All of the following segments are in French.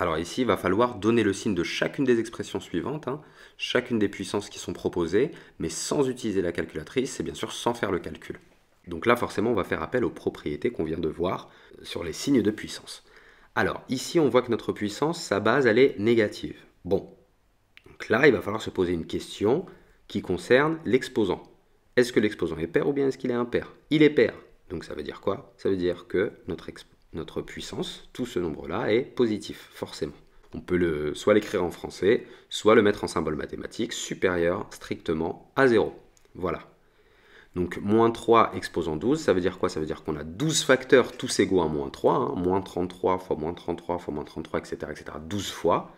Alors ici, il va falloir donner le signe de chacune des expressions suivantes, hein, chacune des puissances qui sont proposées, mais sans utiliser la calculatrice et bien sûr sans faire le calcul. Donc là, forcément, on va faire appel aux propriétés qu'on vient de voir sur les signes de puissance. Alors ici, on voit que notre puissance, sa base, elle est négative. Bon, donc là, il va falloir se poser une question qui concerne l'exposant. Est-ce que l'exposant est pair ou bien est-ce qu'il est impair? Il est pair. Donc ça veut dire quoi? Ça veut dire que notre puissance, tout ce nombre-là, est positif, forcément. On peut soit l'écrire en français, soit le mettre en symbole mathématique, supérieur strictement à 0. Voilà. Donc moins 3 exposant 12, ça veut dire quoi? Ça veut dire qu'on a 12 facteurs, tous égaux à moins 3, hein, moins 33 fois moins 33 fois moins 33, etc., etc., 12 fois.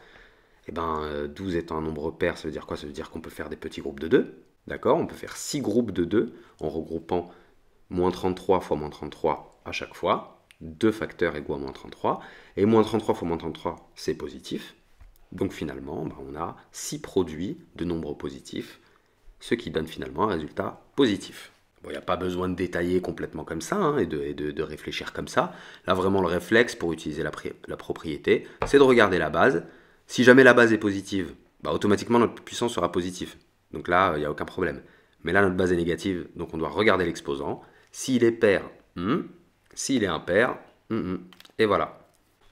Et ben 12 étant un nombre pair, ça veut dire quoi? Ça veut dire qu'on peut faire des petits groupes de 2. D'accord? On peut faire 6 groupes de 2 en regroupant moins 33 fois moins 33 à chaque fois. 2 facteurs égaux à moins 33. Et moins 33 fois moins 33, c'est positif. Donc finalement, on a 6 produits de nombres positifs, ce qui donne finalement un résultat positif. Bon, il n'y a pas besoin de détailler complètement comme ça hein, et de réfléchir comme ça. Là, vraiment, le réflexe pour utiliser la propriété, c'est de regarder la base. Si jamais la base est positive, automatiquement notre puissance sera positive. Donc là, il n'y a aucun problème. Mais là, notre base est négative, donc on doit regarder l'exposant. S'il est pair, s'il est impair, et voilà.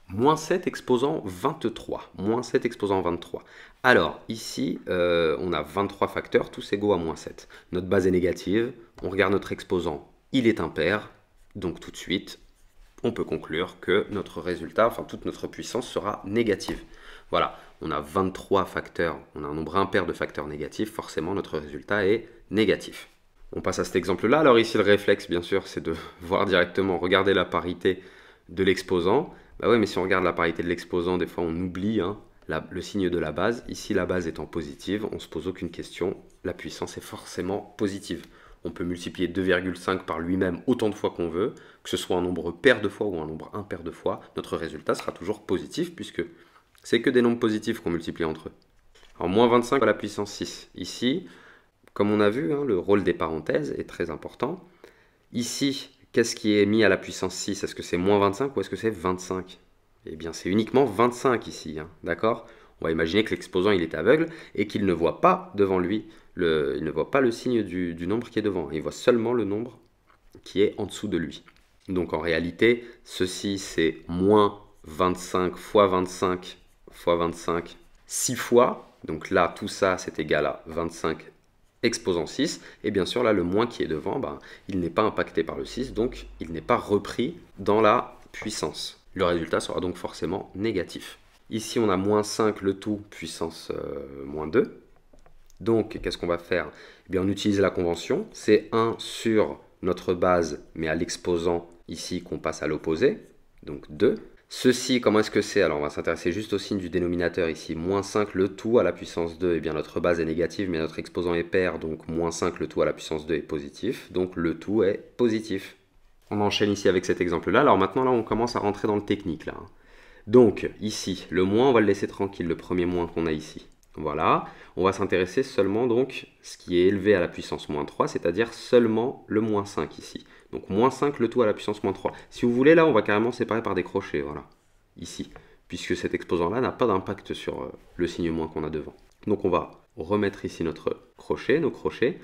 Moins 7 exposant 23. Moins 7 exposant 23. Alors, ici, on a 23 facteurs, tous égaux à moins 7. Notre base est négative. On regarde notre exposant, il est impair. Donc, tout de suite, on peut conclure que notre résultat, enfin, toute notre puissance sera négative. Voilà, on a 23 facteurs, on a un nombre impair de facteurs négatifs. Forcément, notre résultat est négatif. On passe à cet exemple-là. Alors ici, le réflexe, bien sûr, c'est de voir directement, regarder la parité de l'exposant. Bah ouais, mais si on regarde la parité de l'exposant, des fois on oublie hein, le signe de la base. Ici, la base étant positive, on ne se pose aucune question. La puissance est forcément positive. On peut multiplier 2,5 par lui-même autant de fois qu'on veut, que ce soit un nombre pair de fois ou un nombre impair de fois. Notre résultat sera toujours positif puisque c'est que des nombres positifs qu'on multiplie entre eux. Alors, moins 25 à la puissance 6. Ici, comme on a vu, hein, le rôle des parenthèses est très important. Ici, qu'est-ce qui est mis à la puissance 6? Est-ce que c'est moins 25 ou est-ce que c'est 25? Eh bien, c'est uniquement 25 ici, hein, d'accord? On va imaginer que l'exposant il est aveugle et qu'il ne voit pas devant lui, il ne voit pas le signe du nombre qui est devant. Il voit seulement le nombre qui est en dessous de lui. Donc en réalité, ceci c'est moins 25 fois 25 fois 25, 6 fois. Donc là, tout ça c'est égal à 25 exposant 6, et bien sûr là le moins qui est devant, il n'est pas impacté par le 6, donc il n'est pas repris dans la puissance. Le résultat sera donc forcément négatif. Ici on a moins 5 le tout puissance moins 2. Donc qu'est-ce qu'on va faire? Eh bien on utilise la convention, c'est 1 sur notre base, mais à l'exposant ici qu'on passe à l'opposé, donc 2. Ceci, comment est-ce que c'est? Alors on va s'intéresser juste au signe du dénominateur ici, moins 5 le tout à la puissance 2, et bien notre base est négative mais notre exposant est pair, donc moins 5 le tout à la puissance 2 est positif, donc le tout est positif. On enchaîne ici avec cet exemple-là, alors maintenant là on commence à rentrer dans le technique là. Donc ici, le moins on va le laisser tranquille, le premier moins qu'on a ici. Voilà, on va s'intéresser seulement donc ce qui est élevé à la puissance moins 3, c'est-à-dire seulement le moins 5 ici. Donc moins 5 le tout à la puissance moins 3. Si vous voulez, là, on va carrément séparer par des crochets, voilà, ici, puisque cet exposant-là n'a pas d'impact sur le signe moins qu'on a devant. Donc on va remettre ici notre crochet, nos crochets,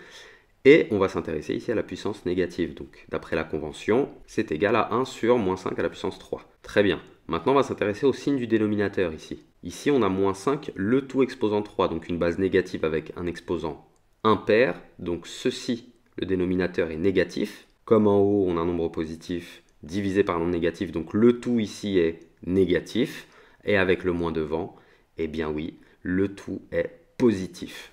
et on va s'intéresser ici à la puissance négative. Donc d'après la convention, c'est égal à 1 sur moins 5 à la puissance 3. Très bien. Maintenant, on va s'intéresser au signe du dénominateur ici. Ici, on a moins 5 le tout exposant 3, donc une base négative avec un exposant impair. Donc ceci, le dénominateur est négatif. Comme en haut, on a un nombre positif divisé par un nombre négatif, donc le tout ici est négatif. Et avec le moins devant, eh bien oui, le tout est positif.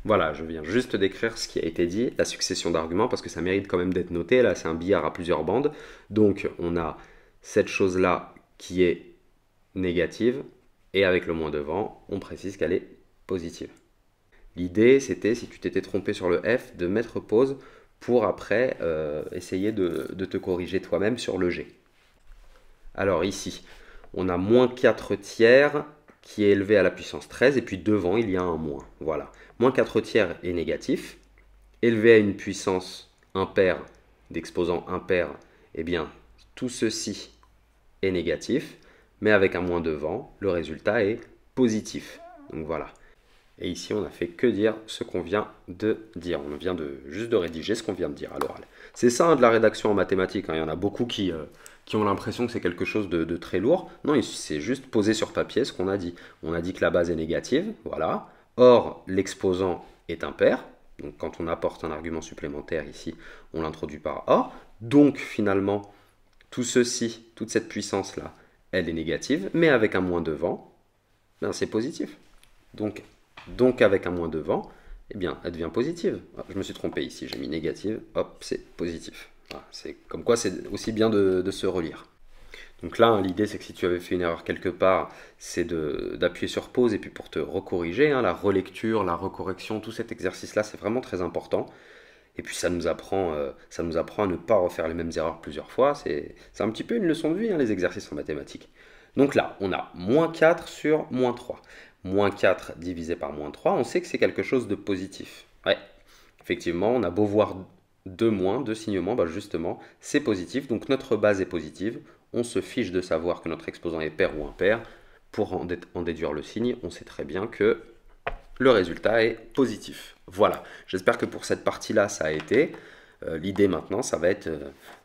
Voilà, je viens juste d'écrire ce qui a été dit, la succession d'arguments, parce que ça mérite quand même d'être noté. Là, c'est un billard à plusieurs bandes. Donc, on a cette chose-là qui est négative, et avec le moins devant, on précise qu'elle est positive. L'idée, c'était, si tu t'étais trompé sur le F, de mettre pause pour après essayer de te corriger toi-même sur le G. Alors ici, on a moins 4 tiers qui est élevé à la puissance 13, et puis devant, il y a un moins. Voilà. Moins 4 tiers est négatif. Élevé à une puissance impaire, d'exposant impair, eh bien, tout ceci est négatif. mais avec un moins devant, le résultat est positif. Donc voilà. Et ici, on n'a fait que dire ce qu'on vient de dire. On vient juste de rédiger ce qu'on vient de dire à l'oral. C'est ça de la rédaction en mathématiques. Il y en a beaucoup qui ont l'impression que c'est quelque chose de très lourd. Non, c'est juste poser sur papier ce qu'on a dit. On a dit que la base est négative, voilà. Or, l'exposant est impair. Donc quand on apporte un argument supplémentaire ici, on l'introduit par or. Donc finalement, tout ceci, toute cette puissance-là, elle est négative, mais avec un moins devant, ben c'est positif. Donc avec un moins devant, eh bien, elle devient positive. Ah, je me suis trompé ici, j'ai mis négative, hop, c'est positif. Voilà, c'est comme quoi c'est aussi bien de se relire. Donc là, l'idée c'est que si tu avais fait une erreur quelque part, c'est d'appuyer sur pause et puis pour te recorriger, la relecture, la recorrection, tout cet exercice-là, c'est vraiment très important. Et puis ça nous apprend à ne pas refaire les mêmes erreurs plusieurs fois. C'est un petit peu une leçon de vie, les exercices en mathématiques. Donc là, on a moins 4 sur moins 3. Moins 4 divisé par moins 3, on sait que c'est quelque chose de positif. Ouais, effectivement, on a beau voir 2 moins, 2 signes moins, bah justement, c'est positif. Donc notre base est positive. On se fiche de savoir que notre exposant est pair ou impair. Pour en déduire le signe, on sait très bien que le résultat est positif. Voilà, j'espère que pour cette partie-là, ça a été. L'idée maintenant, ça va être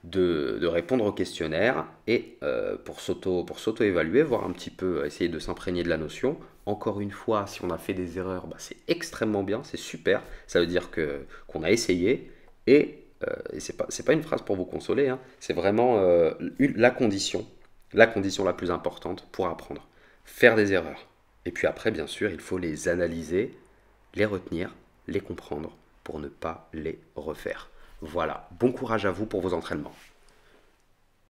de répondre au questionnaire et pour s'auto-évaluer, voir un petit peu, essayer de s'imprégner de la notion. Encore une fois, si on a fait des erreurs, bah, c'est extrêmement bien, c'est super. Ça veut dire qu'on a essayé et c'est pas une phrase pour vous consoler, c'est vraiment la condition la plus importante pour apprendre. Faire des erreurs. Et puis après, bien sûr, il faut les analyser, les retenir, les comprendre pour ne pas les refaire. Voilà, bon courage à vous pour vos entraînements.